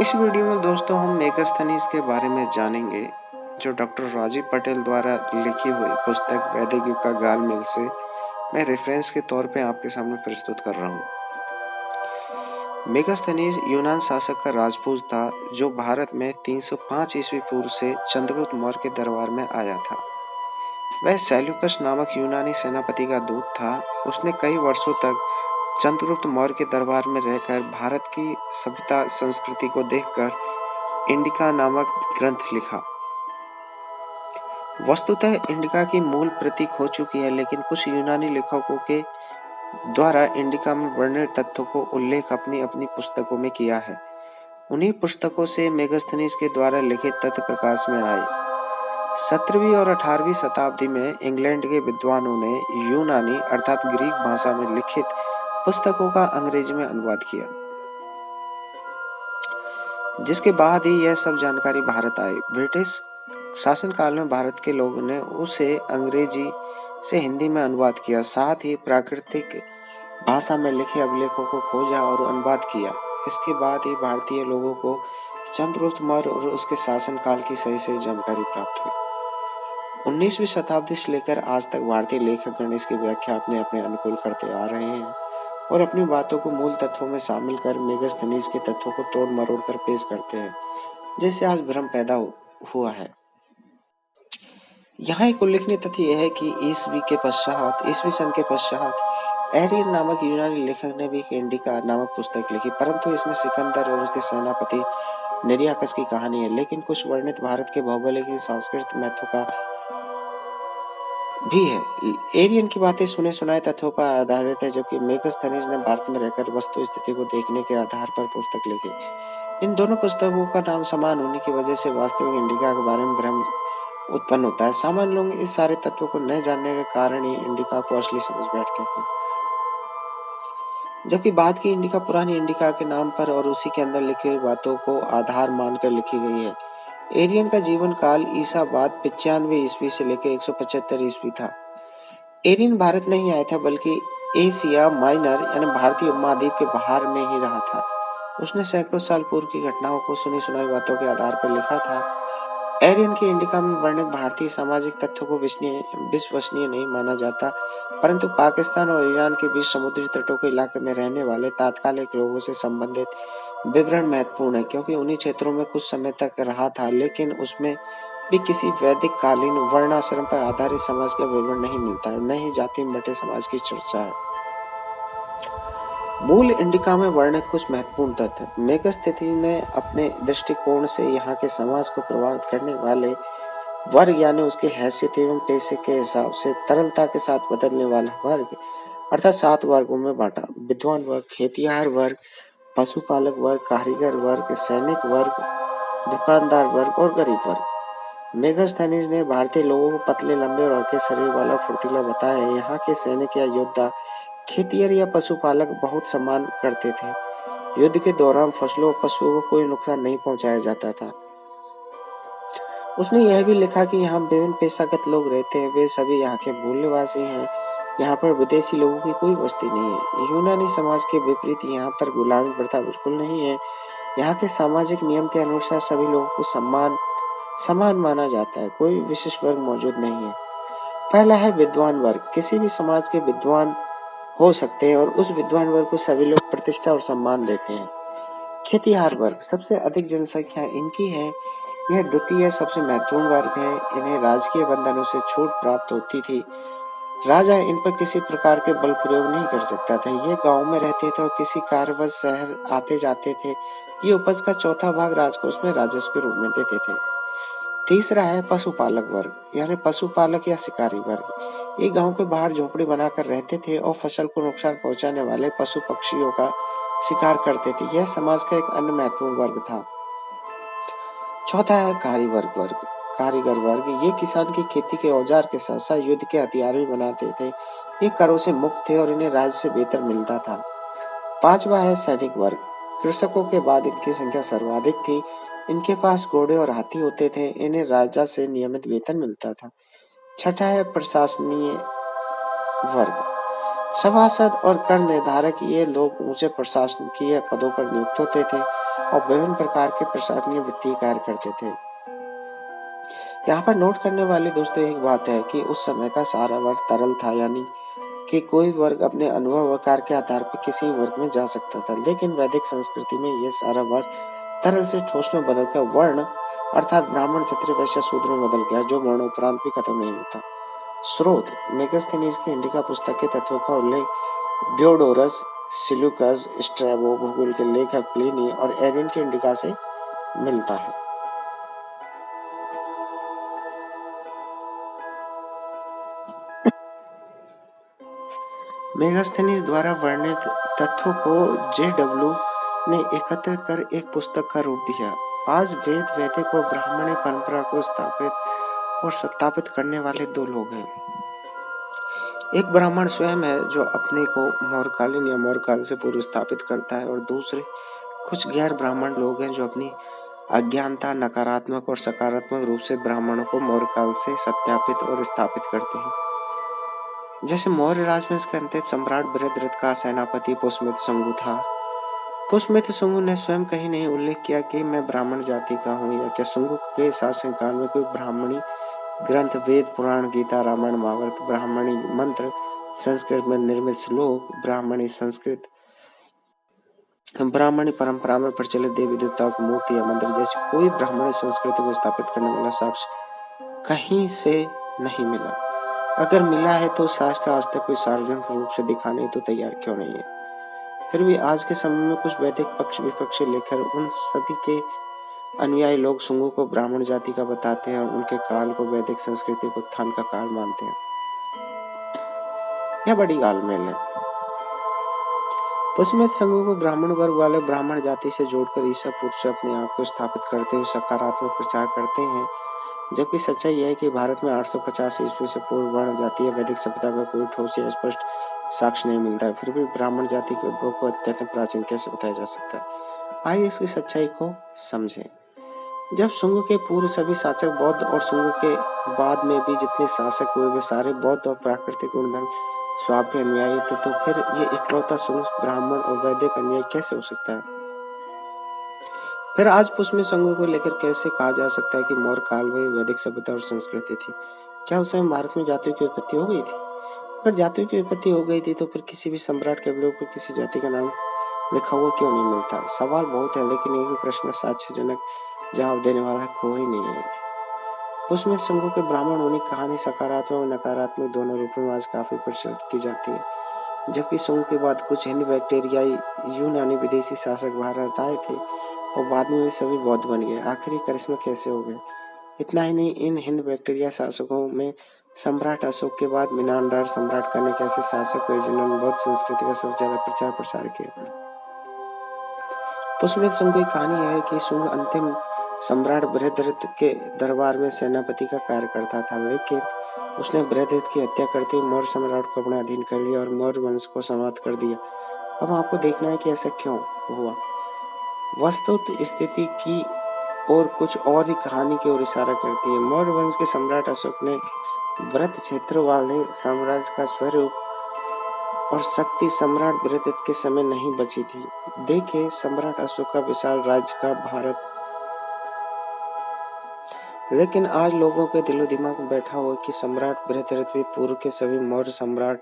इस वीडियो में दोस्तों हम मेगास्थनीज के बारे में जानेंगे, जो डॉक्टर राजीव पटेल द्वारा लिखी हुई पुस्तक वैदिक युग का गालमेल से मैं रेफरेंस के तौर पे आपके सामने प्रस्तुत कर रहा हूँ। मेगास्थनीज यूनान शासक का राजपूत था, जो भारत में 305 ईस्वी पूर्व से चंद्रगुप्त मौर्य के दरबार में आया था। वह सेल्यूकस नामक यूनानी सेनापति का दूत था। उसने कई वर्षों तक चंद्रगुप्त मौर्य के दरबार में रहकर भारत की सभ्यता संस्कृति को देखकर इंडिका नामक ग्रंथ लिखा। वस्तुतः इंडिका की मूल प्रति खो चुकी है, लेकिन कुछ यूनानी लेखकों के द्वारा इंडिका में वर्णित तथ्यों को उल्लेख अपनी अपनी पुस्तकों में किया है। उन्हीं पुस्तकों से मेगास्थनीज के द्वारा लिखित तथ्य प्रकाश में आए। 17वीं और 18वीं शताब्दी में इंग्लैंड के विद्वानों ने यूनानी अर्थात ग्रीक भाषा में लिखित पुस्तकों का अंग्रेजी में अनुवाद किया, जिसके बाद ही यह सब जानकारी भारत आई। ब्रिटिश शासनकाल में भारत के लोगों ने उसे अंग्रेजी से हिंदी में अनुवाद किया, साथ ही प्राकृतिक भाषा में लिखे अभिलेखों को खोजा और अनुवाद किया। इसके बाद ही भारतीय लोगों को चंद्रगुप्त मौर्य और उसके शासनकाल की सही सही जानकारी प्राप्त हुई। 19वीं शताब्दी से लेकर आज तक भारतीय लेखकगण इसकी व्याख्या अपने अपने अनुकूल करते आ रहे हैं और अपनी बातों को मूल तत्वों में शामिल कर मेगास्थनीज के तत्वों को तोड़ मरोड़ कर पेश करते हैं, जिससे आज भ्रम पैदा हुआ है। यहाँ एक उल्लेखनीय तथ्य यह है कि ईसवी सन के पश्चात एरियन नामक यूनानी लेखक ने भी इंडिका नामक पुस्तक लिखी, परंतु इसमें सिकंदर और उसके सेनापति निरियाकस की कहानी है, लेकिन कुछ वर्णित भारत के भौगोलिक सांस्कृतिक महत्व का भी है। एरियन की बातें सुने सुनाए तथ्यों पर आधारित है, जबकि मेगास्थनीज ने भारत में रहकर वस्तु स्थिति को देखने के आधार पर पुस्तक लिखी। इन दोनों पुस्तकों का नाम समान होने की वजह से वास्तविक इंडिका के बारे में भ्रम उत्पन्न होता है। सामान्य लोग इस सारे तत्वों को न जानने के कारण ही इंडिका को असली समझ बैठते हैं, जबकि बाद की इंडिका पुरानी इंडिका के नाम पर और उसी के अंदर लिखी हुई बातों को आधार मानकर लिखी गई है। एरियन का जीवन काल ईसा बाद 95 ईस्वी से लेकर 175 ईस्वी था। एरियन भारत नहीं आया था, बल्कि एशिया माइनर यानी भारतीय उपमहाद्वीप के बाहर में ही रहा था। उसने सैकड़ों साल पूर्व की घटनाओं को सुनी सुनाई बातों के आधार पर लिखा था। एरियन की इंडिका में वर्णित भारतीय सामाजिक तथ्यों को विश्वसनीय नहीं माना जाता, परंतु पाकिस्तान और ईरान के बीच समुद्री तटों के इलाके में रहने वाले तात्कालिक लोगों से संबंधित विवरण महत्वपूर्ण है, क्योंकि उन्हीं क्षेत्रों में कुछ समय तक रहा था, लेकिन उसमें भी किसी वैदिक कालीन वर्णाश्रम पर आधारित समाज का विवरण नहीं मिलता है, न ही जाति में बटे समाज की चर्चा है। मूल इंडिका में वर्णित कुछ महत्वपूर्ण तथ्य। मेगास्थनीज ने अपने दृष्टिकोण से यहाँ के समाज को प्रभावित करने वाले वर्ग यानी उसके हैसियत एवं पेशे के हिसाब से तरलता के साथ बदलने वाला वर्ग अर्थात 7 वर्गों में बांटा। विद्वान वर्ग, खेतिहर वर्ग, पशुपालक वर्ग, कारीगर वर्ग, सैनिक वर्ग, दुकानदार वर्ग और गरीब वर्ग। मेगास्थनीज ने भारतीय लोगों को पतले, लंबे और हल्के शरीर वाला, फुर्तीला बताया है। यहाँ के सैनिक या योद्धा खेतिहर या पशुपालक बहुत सम्मान करते थे। युद्ध के दौरान फसलों और पशुओं को कोई नुकसान नहीं पहुंचाया जाता था। उसने यह भी लिखा कि यहाँ विभिन्न पेशागत लोग रहते हैं, वे सभी यहाँ के मूल निवासी हैं। यहाँ पर विदेशी लोगों की कोई बस्ती नहीं है। यूनानी समाज के विपरीत यहाँ पर गुलामी प्रथा बिल्कुल नहीं है। यहाँ के सामाजिक नियम के अनुसार सभी लोगों को समान माना जाता है, कोई विशेष वर्ग मौजूद नहीं है। पहला है विद्वान वर्ग। किसी भी समाज के विद्वान हो सकते हैं और उस विद्वान वर्ग को सभी लोग प्रतिष्ठा और सम्मान देते हैं। खेतिहर वर्ग, सबसे अधिक जनसंख्या इनकी है। यह द्वितीय सबसे महत्वपूर्ण वर्ग है। इन्हें राजकीय बंधनों से छूट प्राप्त होती थी। राजा इन पर किसी प्रकार के बल प्रयोग नहीं कर सकता था। ये गांव में रहते थे और किसी कार्यवश शहर आते जाते थे। ये उपज का चौथा भाग राजकोष में राजस्व के रूप में देते थे। तीसरा है पशुपालक वर्ग, यानी पशुपालक या शिकारी वर्ग। ये गांव के बाहर झोपड़ी बनाकर रहते थे और फसल को नुकसान पहुंचाने वाले पशु पक्षियों का शिकार करते थे। यह समाज का एक अन्य महत्वपूर्ण वर्ग था। चौथा है कारीगर वर्ग। ये किसान की खेती के औजार के साथ साथ युद्ध के हथियार भी बनाते थे। ये करों से मुक्त थे और इन्हें राज्य से वेतन मिलता था। पांचवा है सैनिक वर्ग। कृषकों के बाद इनकी संख्या सर्वाधिक थी। इनके पास घोड़े और हाथी होते थे। इन्हें राजा से नियमित वेतन मिलता था। छठा है प्रशासनीय वर्ग। सभासद और कर निर्धारक ये लोग ऊंचे प्रशासनिकीय पदों पर नियुक्त होते थे और विभिन्न प्रकार के प्रशासनिक वित्तीय कार्य करते थे। यहाँ पर नोट करने वाली दोस्तों एक बात है कि उस समय का सारा वर्ग तरल था, यानी कि कोई वर्ग अपने अनुभव और कार्य के आधार पर किसी वर्ग में जा सकता था। लेकिन वैदिक संस्कृति में यह सारा वर्ग तरल से ठोस में बदलकर वर्ण अर्थात ब्राह्मण, क्षत्रिय, वैश्य, शूद्र में बदल गया, जो मरणोपरांत भी खत्म नहीं होता। स्रोत: मेगास्थनीज की इंडिका पुस्तक के तत्वों का उल्लेख डियोडोरस सिल्यूकस, स्ट्रैबो, भूगोल के लेखक प्लिनी और एरियन के इंडिका से मिलता है। मेगास्थनीज द्वारा वर्णित तथ्यों को जे.डब्ल्यू. ने एकत्रित कर एक पुस्तक का रूप दिया। आज वेद वैदिक और ब्राह्मणी परंपरा को स्थापित और सत्यापित करने वाले दो लोग हैं। एक ब्राह्मण स्वयं है जो अपने को मौर्यकालीन या मौर्यकाल से पूर्व स्थापित करता है, और दूसरे कुछ गैर ब्राह्मण लोग हैं जो अपनी अज्ञानता, नकारात्मक और सकारात्मक रूप से ब्राह्मणों को मौर्यकाल से सत्यापित और स्थापित करते हैं। जैसे मौर्य राजवंश के अंतिम सम्राट बृहद्रथ का सेनापति पुष्यमित्र शुंगु था। पुष्यमित्र शुंगु ने स्वयं कहीं नहीं उल्लेख किया कि मैं ब्राह्मण जाति का हूँ, या क्या शुंगु के शासनकाल में कोई ब्राह्मणी ग्रंथ, वेद, पुराण, गीता, रामायण, महाभारत, ब्राह्मणी मंत्र, संस्कृत में निर्मित श्लोक, ब्राह्मणी परंपरा में प्रचलित देवी देवताओं की मूर्ति या मंत्र जैसी कोई ब्राह्मणी संस्कृति को स्थापित करने वाला साक्ष्य कहीं से नहीं मिला। अगर मिला है तो साक्ष्य का आज तक कोई सार्वजनिक रूप से दिखाने तो तैयार क्यों नहीं है। फिर भी आज के समय में कुछ वैदिक पक्ष विपक्षी लेखक उन सभी के अनुयायी लोग शुंगु को ब्राह्मण जाति का बताते हैं और उनके काल को वैदिक संस्कृति को उत्थान का काल मानते हैं। यह बड़ी गालमेल है। पुष्यमित्र शुंगु को ब्राह्मण वर्ग वाले ब्राह्मण जाति से जोड़कर ईसा पूर्व से अपने आप को स्थापित करते हुए सकारात्मक प्रचार करते हैं, जबकि सच्चाई यह है कि भारत में 850 ईस्वी से पूर्व वर्ण जाति या वैदिक सभ्यता का कोई ठोस या स्पष्ट साक्ष्य नहीं मिलता है। फिर भी ब्राह्मण जाति के उद्भव को अत्यंत प्राचीन कैसे बताया जा सकता है? आइए इसकी सच्चाई को समझें। जब शुंगु के पूर्व सभी शासक बौद्ध और शुंगु के बाद में भी जितने शासक हुए वे सारे बौद्ध और प्राकृतिक गुणधर्म स्वभाव के अनुयायी थे, तो फिर ये इकलौता शुंगु ब्राह्मण और वैदिक अनुयायी कैसे हो सकता है? फिर आज पुष्यमित्र शुंगु को लेकर कैसे कहा जा सकता है कि मौर्य काल में वैदिक सभ्यता और संस्कृति थी? क्या उस समय भारत में जातियों की उत्पत्ति हो गई थी? अगर जातियों की उत्पत्ति हो गई थी तो फिर किसी भी सम्राट के विलोप पर किसी जाति का नाम लिखा हुआ क्यों नहीं मिलता? सवाल बहुत है, लेकिन एक भी प्रश्न साक्ष्यजनक जवाब देने वाला कोई नहीं है। पुष्यमित्र शुंगु के ब्राह्मण होने की कहानी सकारात्मक और नकारात्मक दोनों रूपों में आज काफी प्रचलित की जाती है। जबकि शुंगु के बाद कुछ हिंद बैक्टीरियाई यूनानी विदेशी शासक भारत आए थे और बाद में वे सभी बौद्ध बन गए। आखिर ये करिश्मा कैसे हो गए? इतना ही नहीं, इन हिंद बैक्टीरिया शासकों में सम्राट अशोक के बाद मिनांडर सम्राट करने के ऐसे शासक हुए जिन्होंने बौद्ध संस्कृति का सबसे ज्यादा प्रचार प्रसार किया। पुष्यमित्र शुंगु की कहानी यह है कि शुंगु अंतिम सम्राट बृहद्रथ के दरबार में सेनापति का कार्य करता था, लेकिन उसने बृहद्रथ की हत्या करते हुए मौर्य सम्राट को अपना अधीन कर लिया और मौर्य वंश को समाप्त कर दिया। अब आपको देखना है कि ऐसा क्यों हुआ। वस्तुतः स्थिति की और कुछ और ही कहानी की ओर इशारा करती है। मौर्य वंश के सम्राट अशोक ने व्रत क्षेत्र वाले साम्राज्य का स्वरूप और शक्ति सम्राट बृहद्रथ के समय नहीं बची थी। देखे सम्राट अशोक का विशाल राज्य का भारत, लेकिन आज लोगों के दिलो दिमाग में बैठा हुआ कि सम्राट बृहद्रथ भी पूर्व के सभी मौर्य सम्राट,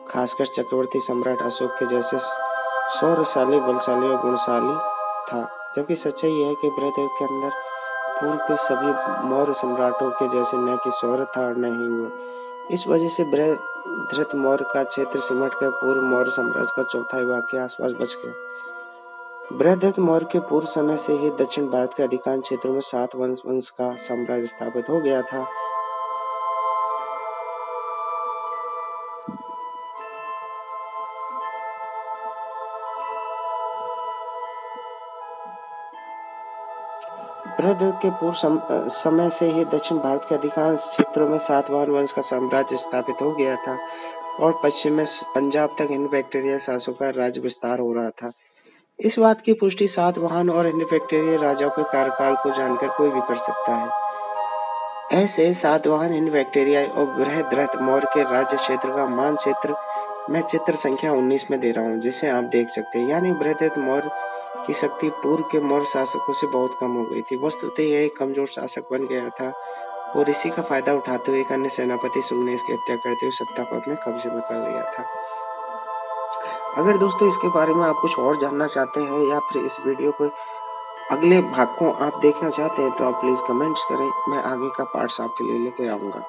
खासकर चक्रवर्ती सम्राट अशोक के जैसे शौर्यशाली, बलशाली और गुणशाली था। जबकि सच्चाई यह है कि बृहद्रथ के अंदर पूर्व के सभी मौर्य सम्राटों के जैसे न कि शौर्य था और न ही हुआ। इस वजह से बृहद्रथ मौर्य का क्षेत्र सिमट कर पूर्व मौर्य साम्राज्य का चौथाई भाग के आसपास बच गया। बृहद्रथ मौर्य के पूर्व समय से ही दक्षिण भारत के अधिकांश क्षेत्रों में सातवाहन वंश का साम्राज्य स्थापित हो गया था। बृहद्रथ के पूर्व समय से ही दक्षिण भारत के अधिकांश क्षेत्रों में सातवाहन वंश का साम्राज्य स्थापित हो गया था और पश्चिम में पंजाब तक हिंद बैक्टीरिया शासकों का राज्य विस्तार हो रहा था। इस बात की पुष्टि सातवाहन और हिंद बैक्टीरिया राजाओं के कार्यकाल को जानकर कोई भी कर सकता है। ऐसे सातवाहन, हिंद बैक्टीरिया और बृहद्रथ मौर्य के राज्य क्षेत्र का मानचित्र मैं चित्र संख्या 19 में दे रहा हूँ, जिसे आप देख सकते हैं। यानी बृहद्रथ मौर्य की शक्ति पूर्व के मौर्य शासकों से बहुत कम हो गई थी। वस्तुतः यह एक कमजोर शासक बन गया था और इसी का फायदा उठाते हुए एक अन्य सेनापति शुंग ने इसकी हत्या करते हुए सत्ता को अपने कब्जे में कर लिया था। अगर दोस्तों इसके बारे में आप कुछ और जानना चाहते हैं या फिर इस वीडियो को अगले भाग को आप देखना चाहते हैं तो आप प्लीज कमेंट्स करें, मैं आगे का पार्ट्स आपके लिए लेके आऊंगा।